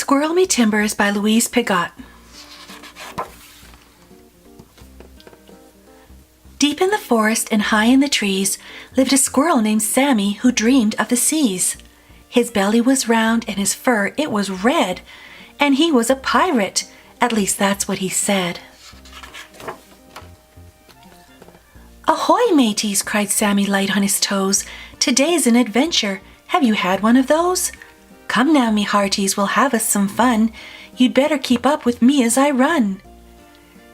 Squirrel Me Timbers by Louise Pigott. Deep in the forest and high in the trees lived a squirrel named Sammy who dreamed of the seas. His belly was round and his fur, it was red, and he was a pirate. At least that's what he said. "Ahoy, mateys!" cried Sammy, light on his toes. "Today's an adventure. Have you had one of those? Come now, me hearties, we'll have us some fun. You'd better keep up with me as I run."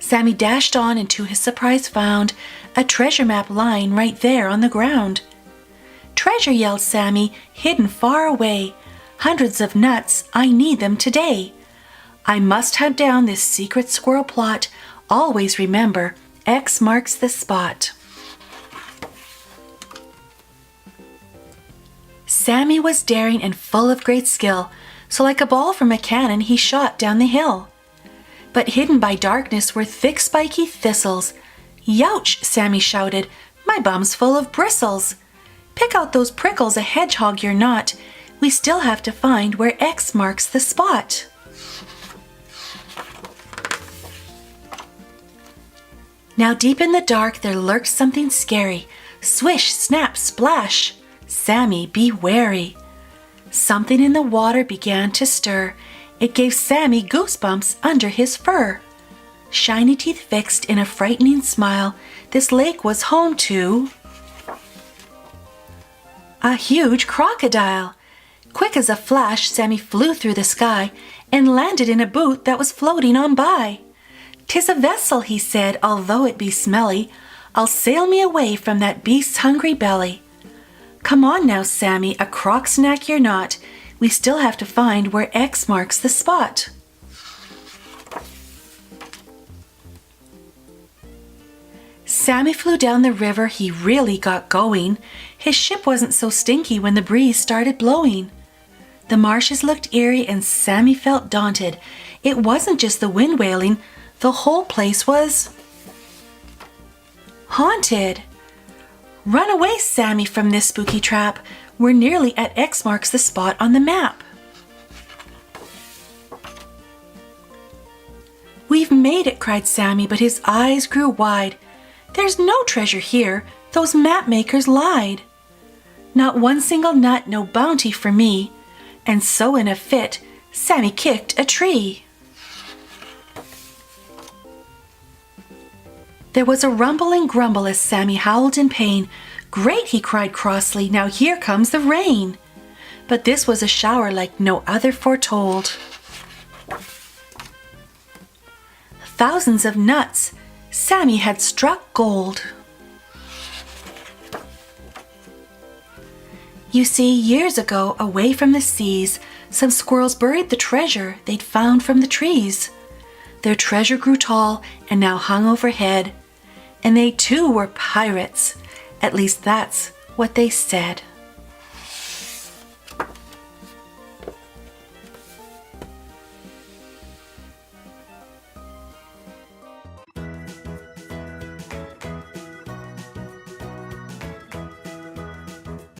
Sammy dashed on and to his surprise found a treasure map lying right there on the ground. "Treasure," yelled Sammy, "hidden far away. Hundreds of nuts, I need them today. I must hunt down this secret squirrel plot. Always remember, X marks the spot." Sammy was daring and full of great skill, so like a ball from a cannon he shot down the hill. But hidden by darkness were thick spiky thistles. "Youch!" Sammy shouted, "my bum's full of bristles. Pick out those prickles, a hedgehog you're not. We still have to find where X marks the spot." Now deep in the dark there lurked something scary. Swish, snap, splash! Sammy, be wary. Something in the water began to stir. It gave Sammy goosebumps under his fur. Shiny teeth fixed in a frightening smile, this lake was home to a huge crocodile. Quick as a flash, Sammy flew through the sky and landed in a boat that was floating on by. "'Tis a vessel," he said, "although it be smelly. I'll sail me away from that beast's hungry belly." "Come on now, Sammy, a croc snack you're not. We still have to find where X marks the spot." Sammy flew down the river, he really got going. His ship wasn't so stinky when the breeze started blowing. The marshes looked eerie and Sammy felt daunted. It wasn't just the wind wailing, the whole place was haunted. "Run away, Sammy, from this spooky trap. We're nearly at X marks the spot on the map." "We've made it," cried Sammy, but his eyes grew wide. "There's no treasure here. Those map makers lied. Not one single nut, no bounty for me." And so in a fit, Sammy kicked a tree. There was a rumble and grumble as Sammy howled in pain. "Great!" he cried crossly, "now here comes the rain." But this was a shower like no other foretold. Thousands of nuts. Sammy had struck gold. You see, years ago, away from the seas, some squirrels buried the treasure they'd found from the trees. Their treasure grew tall and now hung overhead. And they too were pirates. At least that's what they said.